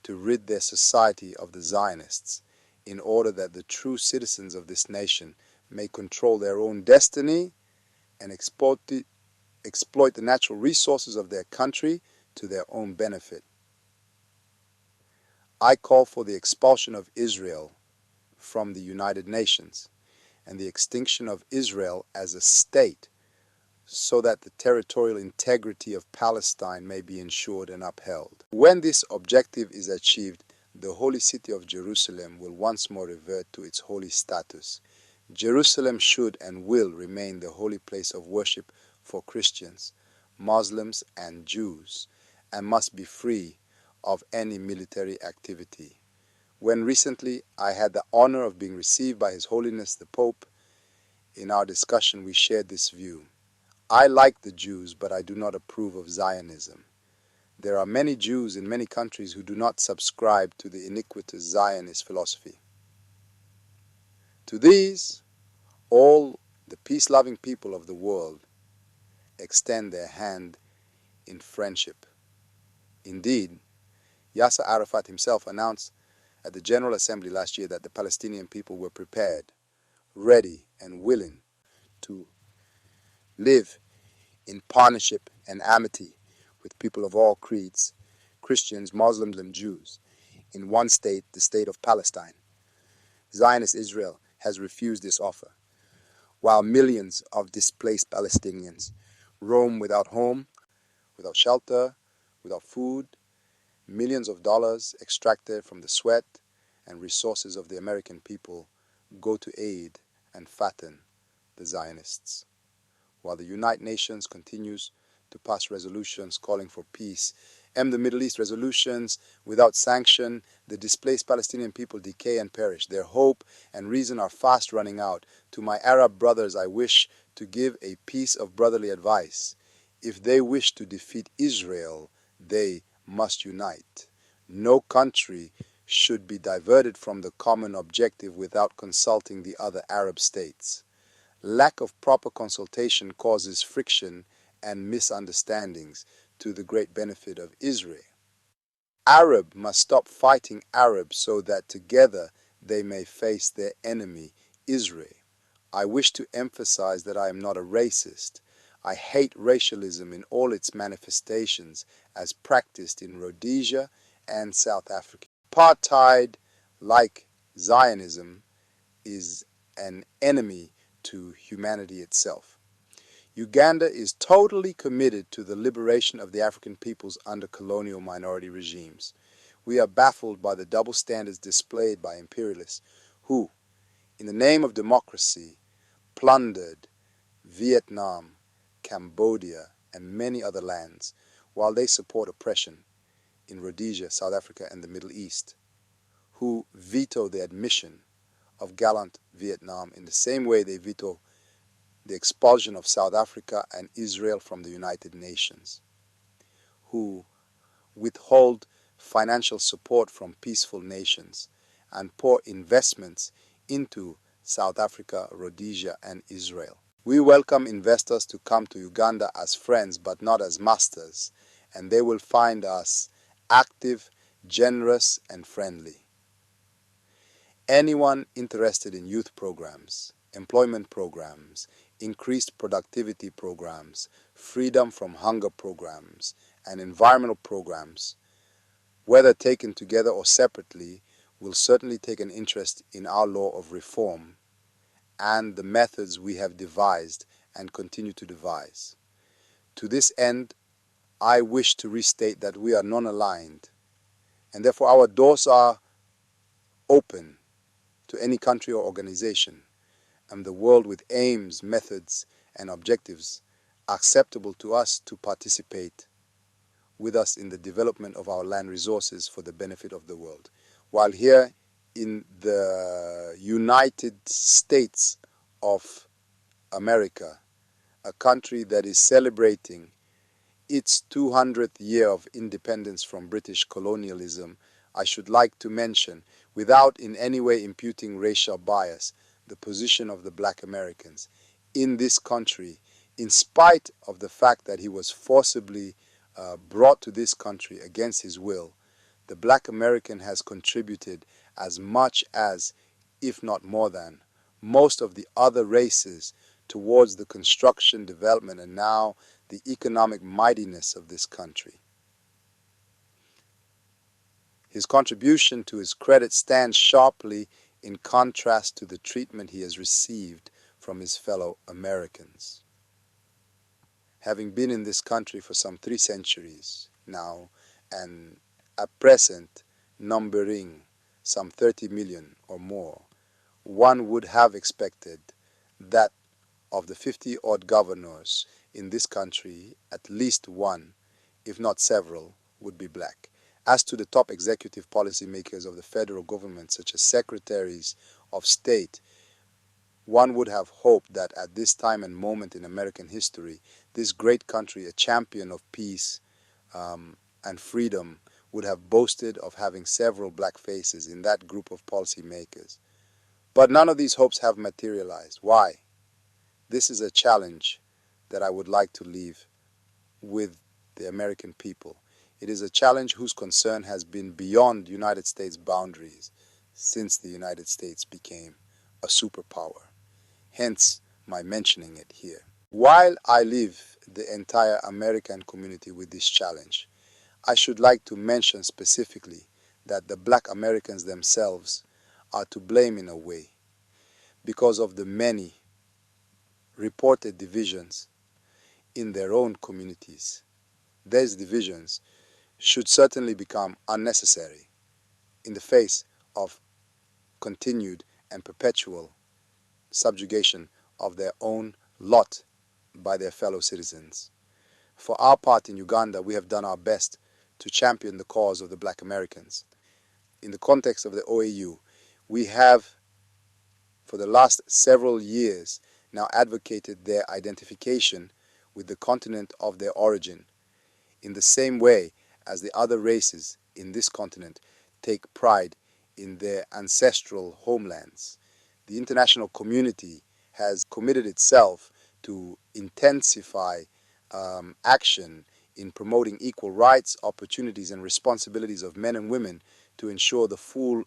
Speaker 1: to rid their society of the Zionists, in order that the true citizens of this nation may control their own destiny and exploit the natural resources of their country to their own benefit. I call for the expulsion of Israel from the United Nations and the extinction of Israel as a state, so that the territorial integrity of Palestine may be ensured and upheld. When this objective is achieved, the holy city of Jerusalem will once more revert to its holy status. Jerusalem should and will remain the holy place of worship for Christians, Muslims, and Jews, and must be free of any military activity. When recently I had the honor of being received by His Holiness the Pope, in our discussion we shared this view. I like the Jews, but I do not approve of Zionism. There are many Jews in many countries who do not subscribe to the iniquitous Zionist philosophy. To these, all the peace-loving people of the world extend their hand in friendship. Indeed, Yasser Arafat himself announced at the General Assembly last year that the Palestinian people were prepared, ready, and willing to live in partnership and amity with people of all creeds, Christians, Muslims, and Jews, in one state, the state of Palestine. Zionist Israel has refused this offer, while millions of displaced Palestinians roam without home, without shelter, without food, millions of dollars extracted from the sweat and resources of the American people go to aid and fatten the Zionists. While the United Nations continues to pass resolutions calling for peace, and the Middle East resolutions without sanction, the displaced Palestinian people decay and perish. Their hope and reason are fast running out. To my Arab brothers, I wish to give a piece of brotherly advice. If they wish to defeat Israel, they must unite. No country should be diverted from the common objective without consulting the other Arab states. Lack of proper consultation causes friction and misunderstandings to the great benefit of Israel. Arab must stop fighting Arab so that together they may face their enemy, Israel. I wish to emphasize that I am not a racist. I hate racialism in all its manifestations as practiced in Rhodesia and South Africa. Apartheid, like Zionism, is an enemy to humanity itself. Uganda is totally committed to the liberation of the African peoples under colonial minority regimes. We are baffled by the double standards displayed by imperialists who, in the name of democracy, plundered Vietnam, Cambodia, and many other lands, while they support oppression in Rhodesia, South Africa, and the Middle East, who veto the admission of gallant Vietnam in the same way they veto the expulsion of South Africa and Israel from the United Nations, who withhold financial support from peaceful nations and pour investments into South Africa, Rhodesia, and Israel. We welcome investors to come to Uganda as friends but not as masters, and they will find us active, generous, and friendly. Anyone interested in youth programs, employment programs, increased productivity programs, freedom from hunger programs, and environmental programs, whether taken together or separately, will certainly take an interest in our law of reform and the methods we have devised and continue to devise. To this end, I wish to restate that we are non-aligned, and therefore our doors are open to any country or organization, and the world with aims, methods, and objectives acceptable to us to participate with us in the development of our land resources for the benefit of the world. While here in the United States of America, a country that is celebrating its 200th year of independence from British colonialism, I should like to mention, without in any way imputing racial bias, the position of the black Americans in this country, in spite of the fact that he was forcibly brought to this country against his will. The black American has contributed as much as, if not more than, most of the other races towards the construction, development, and now the economic mightiness of this country. His contribution to his credit stands sharply in contrast to the treatment he has received from his fellow Americans. Having been in this country for some 3 centuries now, and at present numbering some 30 million or more, one would have expected that of the 50-odd governors in this country, at least one, if not several, would be black. As to the top executive policy makers of the federal government, such as secretaries of state, one would have hoped that at this time and moment in American history, this great country, a champion of peace and freedom, would have boasted of having several black faces in that group of policy makers. But none of these hopes have materialized. Why? This is a challenge that I would like to leave with the American people. It is a challenge whose concern has been beyond United States boundaries since the United States became a superpower. Hence my mentioning it here. While I leave the entire American community with this challenge, I should like to mention specifically that the black Americans themselves are to blame in a way because of the many reported divisions in their own communities. These divisions should certainly become unnecessary in the face of continued and perpetual subjugation of their own lot by their fellow citizens. For our part in Uganda, we have done our best to champion the cause of the black Americans. In the context of the OAU, we have, for the last several years, now advocated their identification with the continent of their origin, in the same way as the other races in this continent take pride in their ancestral homelands. The international community has committed itself to intensify action in promoting equal rights, opportunities, and responsibilities of men and women to ensure the full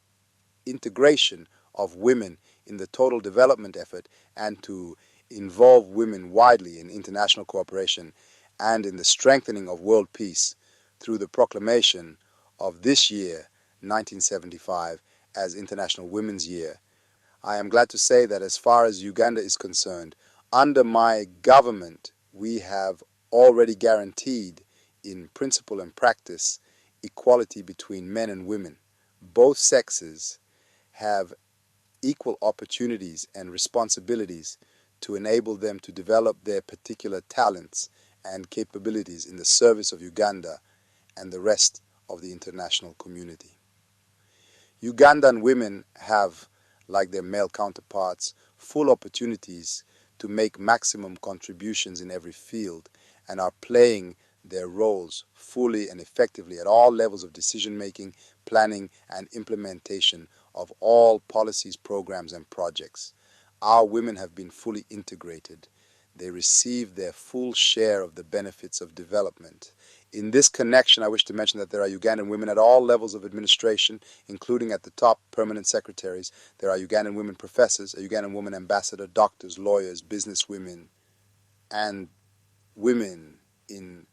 Speaker 1: integration of women in the total development effort and to involve women widely in international cooperation and in the strengthening of world peace through the proclamation of this year, 1975, as International Women's Year. I am glad to say that as far as Uganda is concerned, under my government, we have already guaranteed in principle and practice equality between men and women. Both sexes have equal opportunities and responsibilities to enable them to develop their particular talents and capabilities in the service of Uganda and the rest of the international community. Ugandan women have, like their male counterparts, full opportunities to make maximum contributions in every field and are playing their roles fully and effectively at all levels of decision-making, planning, and implementation of all policies, programs, and projects. Our women have been fully integrated. They receive their full share of the benefits of development. In this connection, I wish to mention that there are Ugandan women at all levels of administration, including at the top permanent secretaries. There are Ugandan women professors, a Ugandan woman ambassador, doctors, lawyers, businesswomen, and women in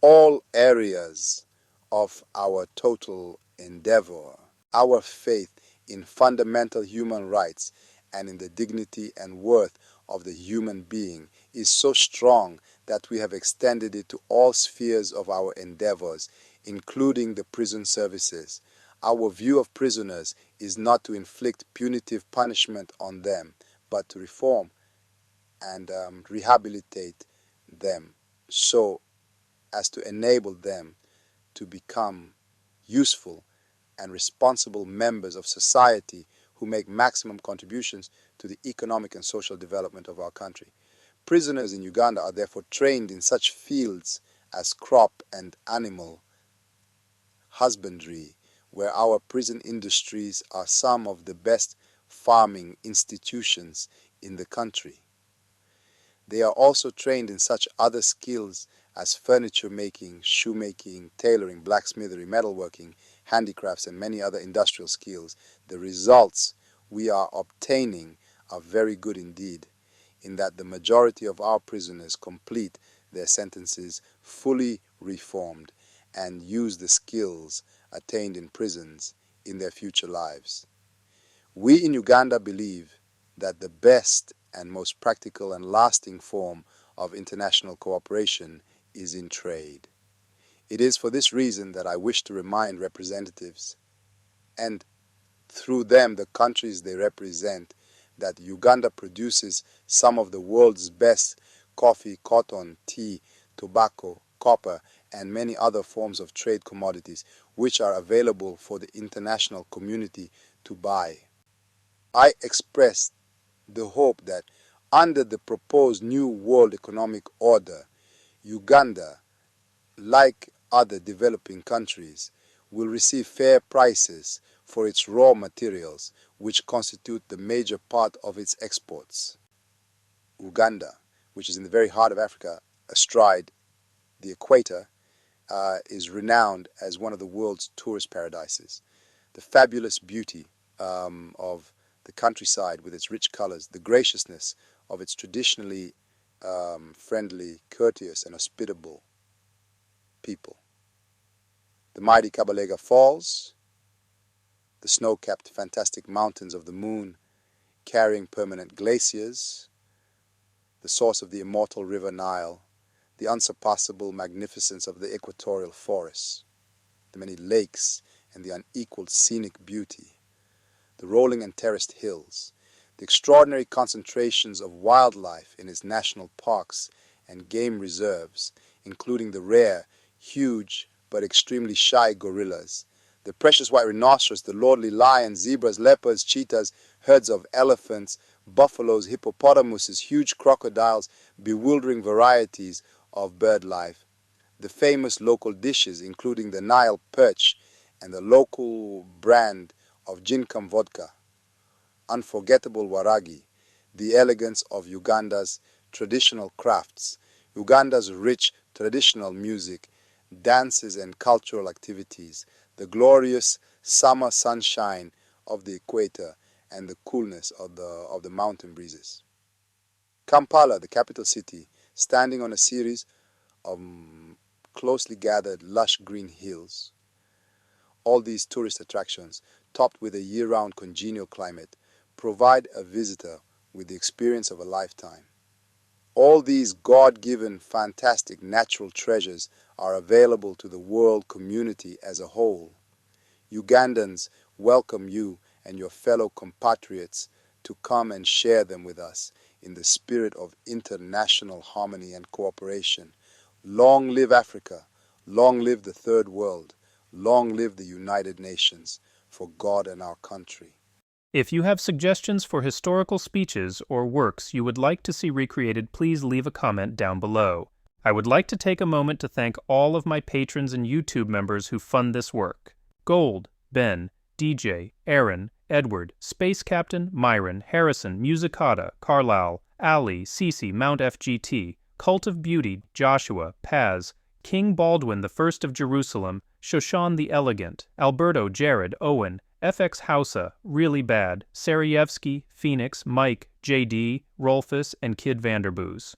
Speaker 1: all areas of our total endeavor. Our faith in fundamental human rights and in the dignity and worth of the human being is so strong that we have extended it to all spheres of our endeavors, including the prison services. Our view of prisoners is not to inflict punitive punishment on them, but to reform and rehabilitate them so as to enable them to become useful and responsible members of society who make maximum contributions to the economic and social development of our country. Prisoners in Uganda are therefore trained in such fields as crop and animal husbandry, where our prison industries are some of the best farming institutions in the country. They are also trained in such other skills as furniture making, shoemaking, tailoring, blacksmithery, metalworking, handicrafts, and many other industrial skills. The results we are obtaining are very good indeed, in that the majority of our prisoners complete their sentences fully reformed and use the skills attained in prisons in their future lives. We in Uganda believe that the best and most practical and lasting form of international cooperation is in trade. It is for this reason that I wish to remind representatives, and through them the countries they represent, that Uganda produces some of the world's best coffee, cotton, tea, tobacco, copper, and many other forms of trade commodities which are available for the international community to buy. I express the hope that under the proposed new world economic order, Uganda, like other developing countries, will receive fair prices for its raw materials, which constitute the major part of its exports. Uganda, which is in the very heart of Africa, astride the equator, is renowned as one of the world's tourist paradises. The fabulous beauty of the countryside with its rich colors, the graciousness of its traditionally friendly, courteous, and hospitable people. The mighty Kabalega Falls, the snow-capped fantastic mountains of the moon carrying permanent glaciers, the source of the immortal river Nile, the unsurpassable magnificence of the equatorial forests, the many lakes and the unequaled scenic beauty, the rolling and terraced hills, the extraordinary concentrations of wildlife in its national parks and game reserves, including the rare, huge, but extremely shy gorillas, the precious white rhinoceros, the lordly lions, zebras, leopards, cheetahs, herds of elephants, buffaloes, hippopotamuses, huge crocodiles, bewildering varieties of bird life, the famous local dishes, including the Nile perch and the local brand of Jinkam vodka, unforgettable waragi, the elegance of Uganda's traditional crafts, Uganda's rich traditional music, dances and cultural activities, the glorious summer sunshine of the equator, and the coolness of the mountain breezes. Kampala, the capital city, standing on a series of closely gathered lush green hills. All these tourist attractions, topped with a year-round congenial climate, provide a visitor with the experience of a lifetime. All these God-given fantastic natural treasures are available to the world community as a whole. Ugandans welcome you and your fellow compatriots to come and share them with us in the spirit of international harmony and cooperation. Long live Africa, long live the Third World, long live the United Nations, for God and our country.
Speaker 2: If you have suggestions for historical speeches or works you would like to see recreated, please leave a comment down below. I would like to take a moment to thank all of my patrons and YouTube members who fund this work. Gold, Ben, DJ, Aaron, Edward, Space Captain, Myron, Harrison, Musicata, Carlisle, Ali, Cece, Mount FGT, Cult of Beauty, Joshua, Paz, King Baldwin I of Jerusalem, Shoshan the Elegant, Alberto, Jared, Owen, FX Hausa, Really Bad, Sarayevsky, Phoenix, Mike, JD, Rolfus, and Kid Vanderboos.